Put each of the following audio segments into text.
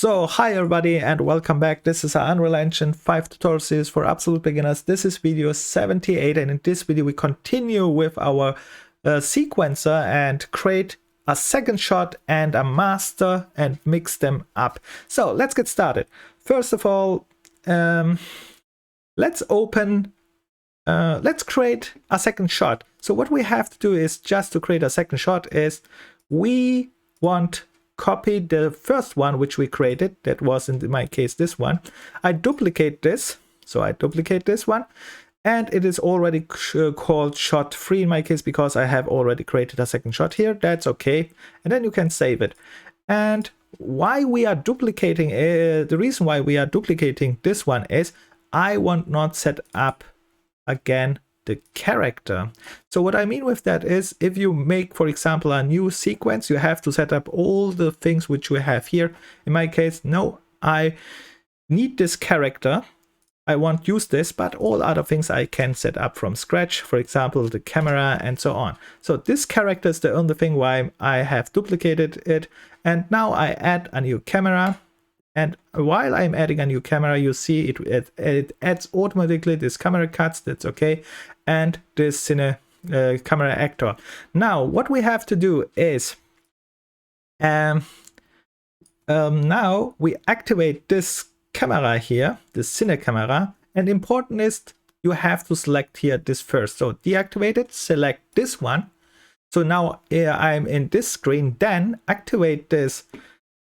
So hi everybody and welcome back. This is our Unreal Engine 5 tutorial series for absolute beginners. This is video 78 and in this video we continue with our sequencer and create a second shot and a master and mix them up. So let's get started. First of all, let's create a second shot. So what we have to do is just to create a second shot is we want copy the first one which we created. That was in my case this one. I duplicate this, so I duplicate this one, and it is already called shot 3 in my case because I have already created a second shot here. That's okay, and then you can save it. And why we are duplicating the reason why we are duplicating this one is I want not set up again the character. So what I mean with that is if you make, for example, a new sequence, you have to set up all the things which we have here. In my case, no, I need this character. I won't use this, but all other things I can set up from scratch, for example, the camera and so on. So this character is the only thing why I have duplicated it. And now I add a new camera. And while I'm adding a new camera, you see it adds automatically this camera cuts, that's okay, and this camera actor. Now, what we have to do is, now we activate this camera here, the cine camera, and important is you have to select here this first. So deactivate it, select this one. So now I'm in this screen, then activate this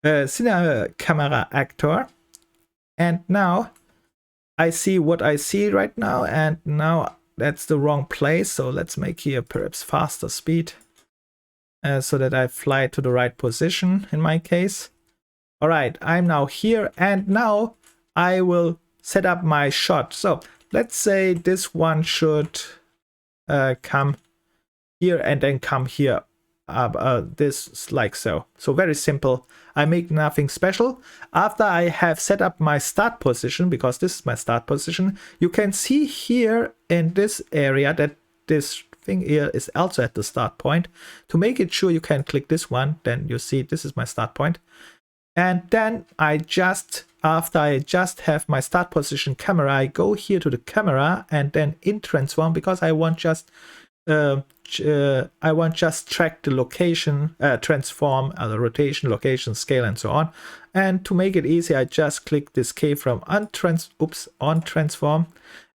cine camera actor, and now I see what I see right now, and now that's the wrong place. So let's make here perhaps faster speed so that I fly to the right position in my case. All right, I'm now here, and now I will set up my shot. So let's say this one should come here and then come here. This like so. So very simple. I make nothing special. After I have set up my start position, because this is my start position, you can see here in this area that this thing here is also at the start point. To make it sure, you can click this one, then you see this is my start point. And then after I just have my start position camera, I go here to the camera and then in transform, because I want just track the location, transform, the rotation, location, scale, and so on. And to make it easy, I just click this K from on transform,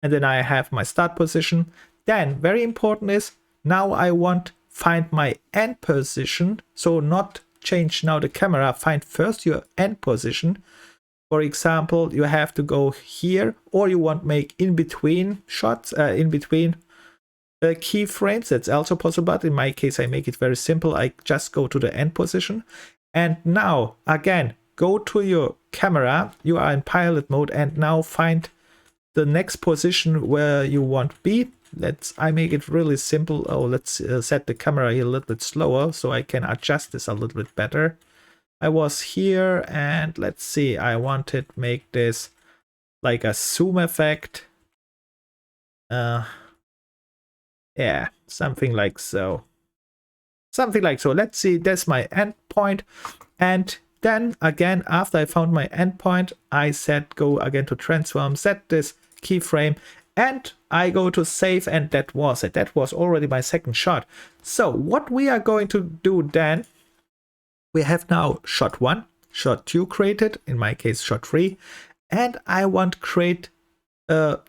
and then I have my start position. Then very important is now I want find my end position. So not change now the camera, find first your end position. For example, you have to go here, or you want make in between shots, in between keyframes. That's also possible, but in my case I make it very simple. I just go to the end position, and now again go to your camera. You are in pilot mode, and now find the next position where you want to be. I make it really simple. Oh, let's set the camera here a little bit slower so I can adjust this a little bit better. I was here, and let's see, I wanted to make this like a zoom effect. Yeah, something like so. Something like so. Let's see, that's my endpoint. And then again, after I found my endpoint, I go again to transform, set this keyframe, and I go to save, and that was it. That was already my second shot. So what we are going to do then, we have now shot 1, shot 2 created, in my case shot 3, and I want to create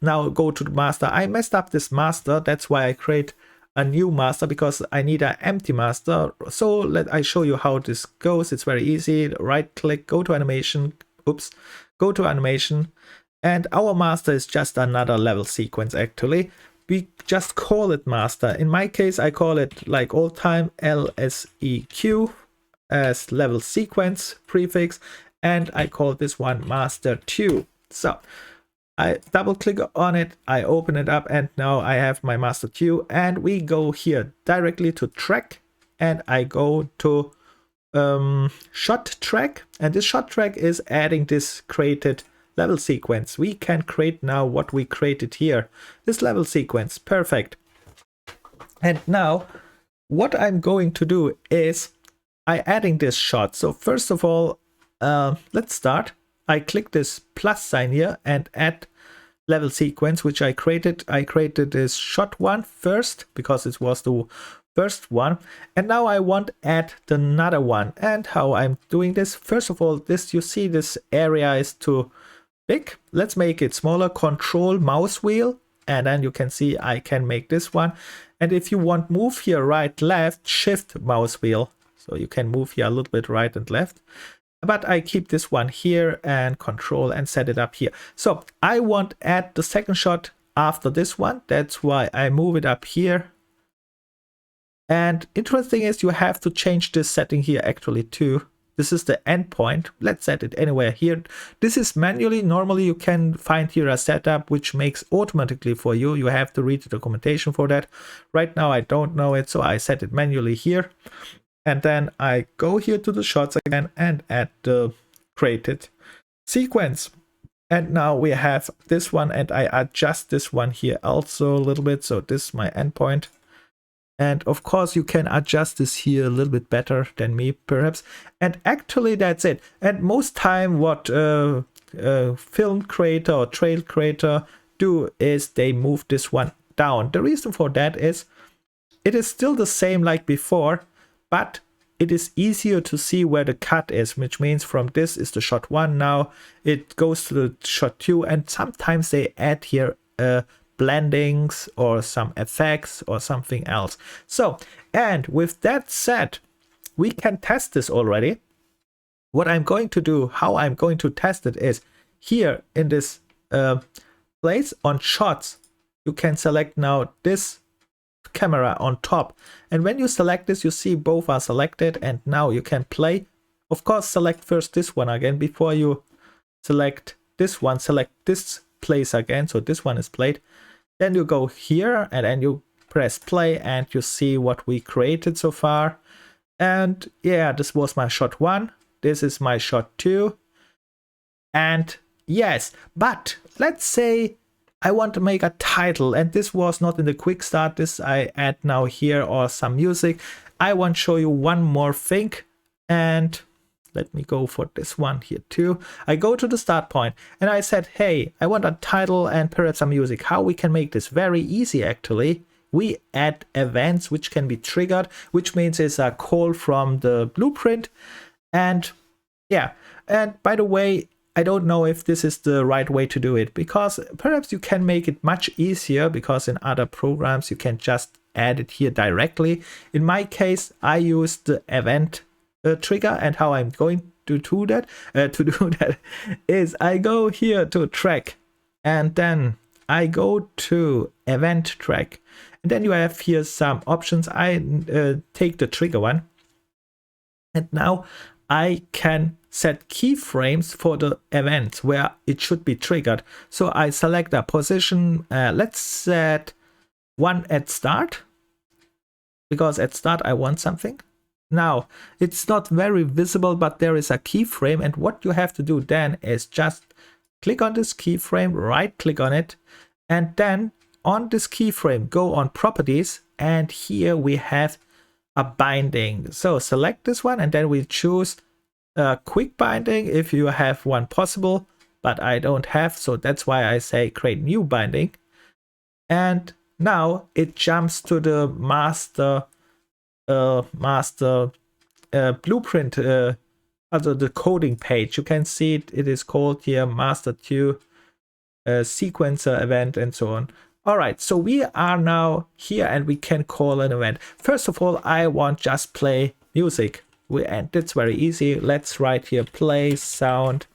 now go to the master. I messed up this master, that's why I create a new master, because I need an empty master. So let I show you how this goes. It's very easy. Right click, go to animation, go to animation, and our master is just another level sequence. Actually, we just call it master. In my case, I call it like old time LSEQ as level sequence prefix, and I call this one master 2. So I double click on it, I open it up, and now I have my master 2, and we go here directly to track, and I go to shot track, and this shot track is adding this created level sequence. We can create now what we created here, this level sequence. Perfect. And now what I'm going to do is I adding this shot. So first of all, let's start. I click this plus sign here and add level sequence, which I created. I created this shot one first because it was the first one, and now I want to add another one. And how I'm doing this, first of all, this, you see this area is too big. Let's make it smaller. Control mouse wheel, and then you can see I can make this one. And if you want move here right left, shift mouse wheel, so you can move here a little bit right and left. But I keep this one here and control and set it up here. So I want to add the second shot after this one. That's why I move it up here. And interesting is you have to change this setting here actually too. This is the endpoint. Let's set it anywhere here. This is manually. Normally you can find here a setup which makes automatically for you. You have to read the documentation for that. Right now I don't know it, so I set it manually here. And then I go here to the shots again and add the created sequence. And now we have this one, and I adjust this one here also a little bit. So this is my endpoint. And of course you can adjust this here a little bit better than me perhaps. And actually that's it. And most time what film creator or trail creator do is they move this one down. The reason for that is it is still the same like before, but it is easier to see where the cut is, which means from this is the shot one. Now it goes to the shot two, and sometimes they add here blendings or some effects or something else. So, and with that said, we can test this already. What I'm going to do, how I'm going to test it is here in this place on shots, you can select now this camera on top, and when you select this, you see both are selected, and now you can play. Of course, select first this one again before you select this one. Select this place again, so this one is played. Then you go here and then you press play, and you see what we created so far. And yeah, this was my shot one, this is my shot two, and yes, but let's say I want to make a title, and this was not in the quick start, this I add now here, or some music. I want to show you one more thing, and let me go for this one here too. I go to the start point and I said, hey, I want a title and perhaps some music. How we can make this? Very easy actually. We add events which can be triggered, which means it's a call from the blueprint. And yeah, and by the way, I don't know if this is the right way to do it, because perhaps you can make it much easier, because in other programs you can just add it here directly. In my case, I use the event trigger, and how I'm going to do that is I go here to track, and then I go to event track, and then you have here some options. I take the trigger one, and now I can set keyframes for the event where it should be triggered. So I select a position, let's set one at start, because at start I want something. Now it's not very visible, but there is a keyframe, and what you have to do then is just click on this keyframe, right click on it, and then on this keyframe go on properties, and here we have a binding. So select this one, and then we choose a quick binding if you have one possible, but I don't have, so that's why I say create new binding. And now it jumps to the master blueprint, also the coding page. You can see it is called here master 2 sequencer event and so on. All right, so we are now here and we can call an event. First of all, I want just play music. And it's very easy. Let's write here play sound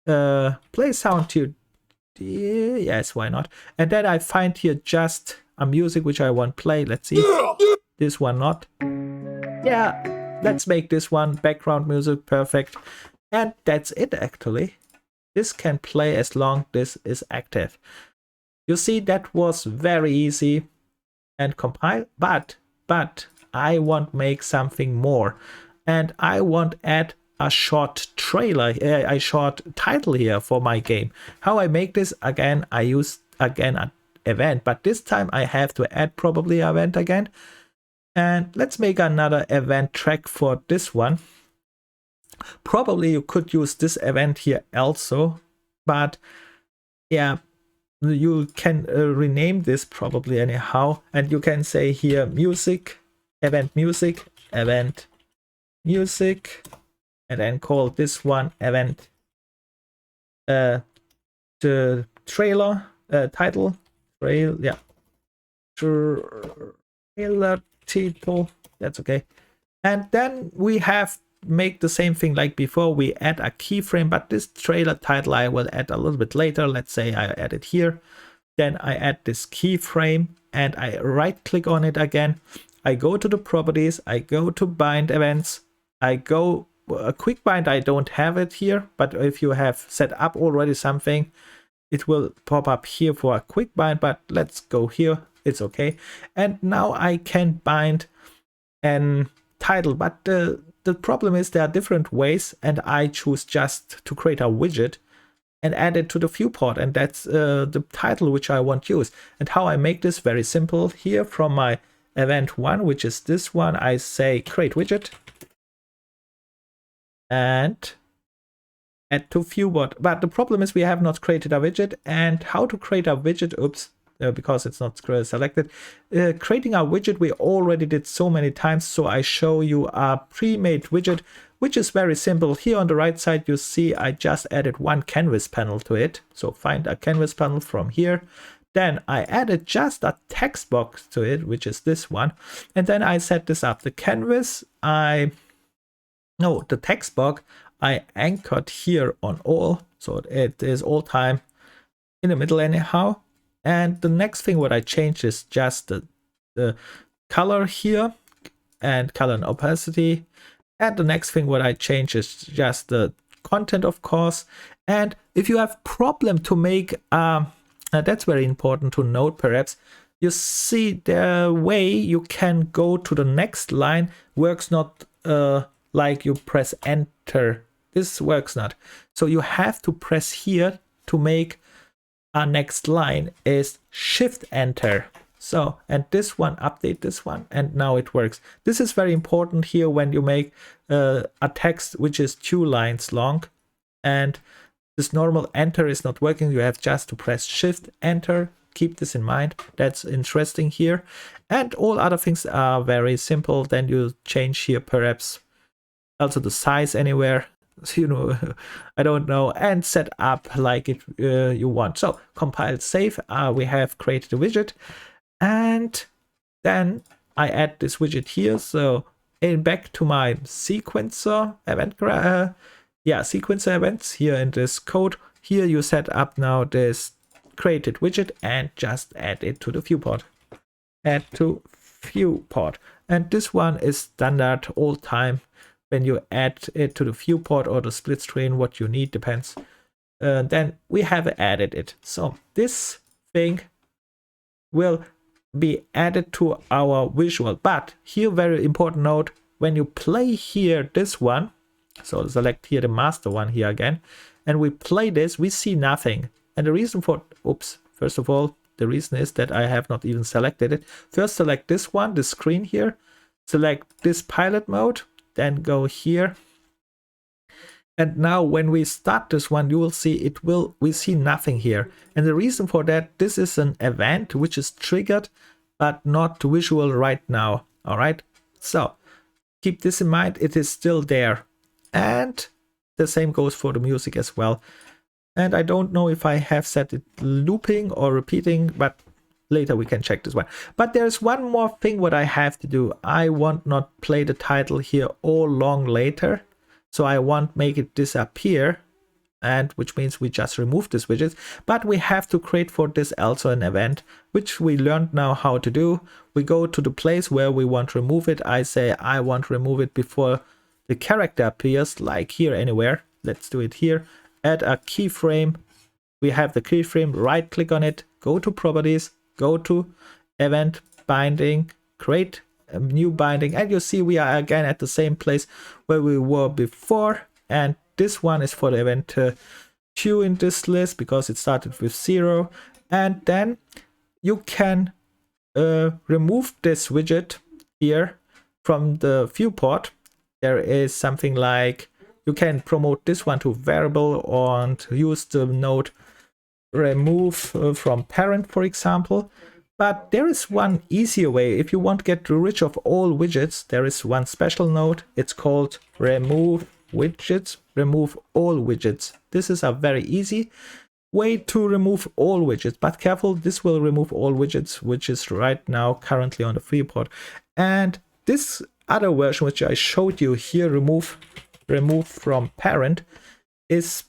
to, yes, why not? And then I find here just a music which I want play. Let's see, this one not. Yeah, let's make this one background music, perfect. And that's it actually. This can play as long as this is active. You see, that was very easy and compile, but I want to make something more, and I want to add a short trailer, a short title here for my game. How I make this? Again, I use again an event, but this time I have to add probably an event again. And let's make another event track for this one. Probably you could use this event here also, but yeah, you can rename this probably anyhow, and you can say here music, event music, event music, and then call this one event the trailer title trail, yeah, trailer title, that's okay. And then we have make the same thing like before. We add a keyframe, but this trailer title I will add a little bit later. Let's say I add it here. Then I add this keyframe and I right click on it again. I go to the properties, I go to bind events, I go a quick bind. I don't have it here, but if you have set up already something, it will pop up here for a quick bind, but let's go here. It's okay. And now I can bind an title, but the problem is there are different ways, and I choose just to create a widget and add it to the viewport, and that's the title which I want to use. And how I make this very simple here from my event one, which is this one, I say create widget and add to viewport. But the problem is we have not created a widget, and how to create a widget, oops, because it's not selected. Creating a widget we already did so many times, so I show you a pre-made widget, which is very simple. Here on the right side you see I just added one canvas panel to it. So find a canvas panel from here. Then I added just a text box to it, which is this one. And then I set this up. The canvas, the text box I anchored here on all. So it is all time in the middle anyhow. And the next thing what I changed is just the color here and color and opacity. And the next thing what I change is just the content, of course. And if you have problem to make, that's very important to note perhaps, you see the way you can go to the next line works not like you press enter. This works not. So you have to press here to make our next line is shift enter. So, and this one, update this one, and now it works. This is very important here when you make a text which is 2 lines long, and this normal enter is not working. You have just to press shift enter. Keep this in mind. That's interesting here. And all other things are very simple. Then you change here perhaps also the size anywhere. You know, I don't know, and set up like it you want. So compile, save. We have created a widget, and then I add this widget here. So back to my sequencer event, sequencer events here in this code. Here you set up now this created widget and just add it to the viewport. Add to viewport, and this one is standard all time. When you add it to the viewport or the split screen, what you need depends. Then we have added it. So this thing will be added to our visual. But here, very important note, when you play here this one, so select here the master one here again, and we play this, we see nothing. And the reason for, first of all, the reason is that I have not even selected it. First select this one, the screen here, select this pilot mode, then go here, and now when we start this one, you will see we see nothing here. And the reason for that, this is an event which is triggered but not visual right now. All right, so keep this in mind, it is still there. And the same goes for the music as well. And I don't know if I have set it looping or repeating, but later we can check this one. But there's one more thing what I have to do. I want not play the title here all long later. So I want make it disappear, and which means we just remove this widget. But we have to create for this also an event, which we learned now how to do. We go to the place where we want to remove it. I say I want to remove it before the character appears, like here anywhere. Let's do it here. Add a keyframe. We have the keyframe, right click on it, go to properties, go to event binding, create a new binding, and you see we are again at the same place where we were before. And this one is for the event 2 in this list because it started with 0. And then you can remove this widget here from the viewport. There is something like You can promote this one to variable and use the node remove from parent, for example. But there is one easier way. If you want to get rid of all widgets, there is one special node. It's called remove widgets, remove all widgets. This is a very easy way to remove all widgets, but careful, this will remove all widgets, which is right now currently on the viewport. And this other version, which I showed you here, remove from parent, is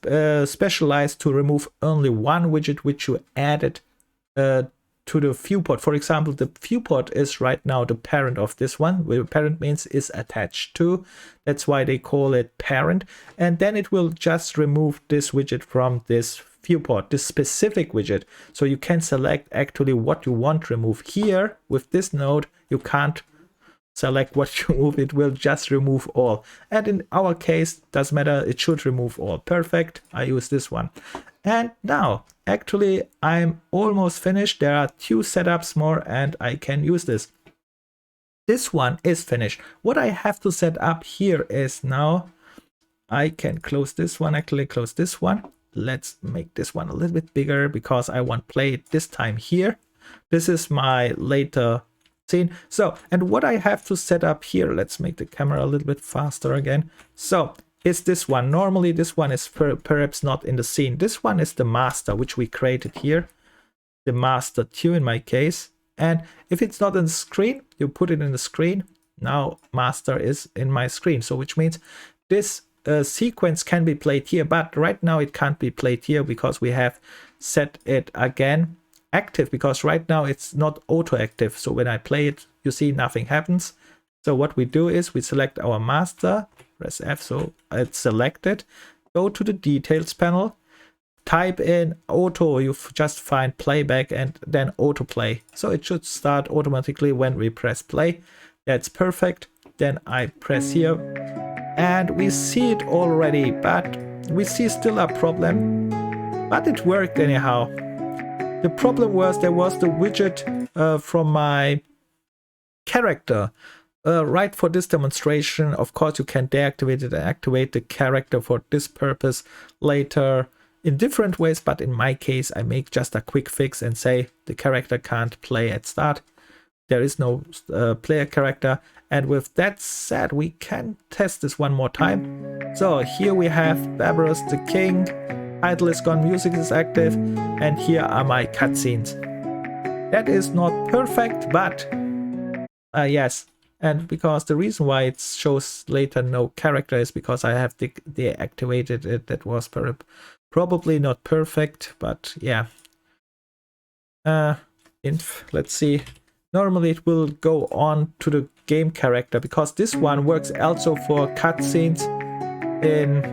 specialized to remove only one widget which you added to the viewport. For example, the viewport is right now the parent of this one, where parent means is attached to. That's why they call it parent. And then it will just remove this widget from this viewport, this specific widget. So you can select actually what you want to remove. Here with this node, you can't select what you move, it will just remove all. And in our case, doesn't matter, it should remove all. Perfect, I use this one. And now, actually, I'm almost finished. There are 2 setups more and I can use this. This one is finished. What I have to set up here is now, I can close this one, actually close this one. Let's make this one a little bit bigger because I want to play it this time here. This is my later scene. So, and what I have to set up here, let's make the camera a little bit faster again. So, is this one. Normally this one is perhaps not in the scene. This one is the master, which we created here. The master 2 in my case. And if it's not in the screen, you put it in the screen. Now master is in my screen. So which means this sequence can be played here, but right now it can't be played here because we have set it again active, because right now it's not auto active. So when I play it, you see nothing happens. So what we do is we select our master, press F so it's selected, go to the details panel, type in auto, you just find playback and then autoplay. So it should start automatically when we press play. That's perfect. Then I press here and we see it already, but we see still a problem, but it worked anyhow. The problem was there was the widget from my character. Right, for this demonstration, of course, you can deactivate it and activate the character for this purpose later in different ways, but in my case, I make just a quick fix and say the character can't play at start. There is no player character. And with that said, we can test this one more time. So here we have Barbarous the King, title is gone, music is active, and here are my cutscenes. That is not perfect, but yes. And because the reason why it shows later no character is because I have deactivated it. That was probably not perfect, but yeah. Let's see. Normally it will go on to the game character because this one works also for cutscenes and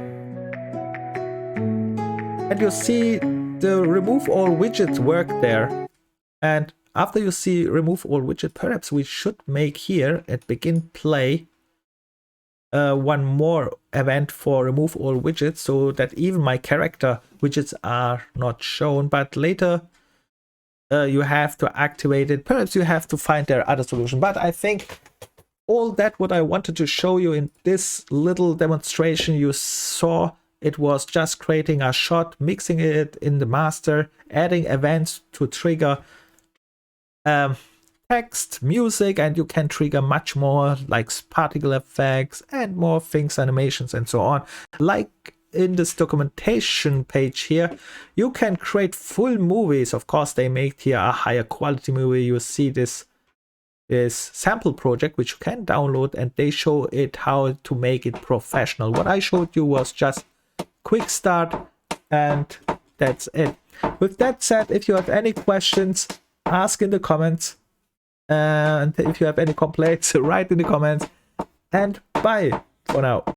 you see the remove all widgets work there. And after you see remove all widget, perhaps we should make here at begin play one more event for remove all widgets, so that even my character widgets are not shown, but later you have to activate it. Perhaps you have to find their other solution, but I think all that what I wanted to show you in this little demonstration you saw, it was just creating a shot, mixing it in the master, adding events to trigger text, music, and you can trigger much more like particle effects and more things, animations and so on. Like in this documentation page here, you can create full movies. Of course, they make here a higher quality movie. You see this sample project which you can download, and they show it how to make it professional. What I showed you was just QuickStart, and that's it. With that said, if you have any questions, ask in the comments, and if you have any complaints, write in the comments, and bye for now.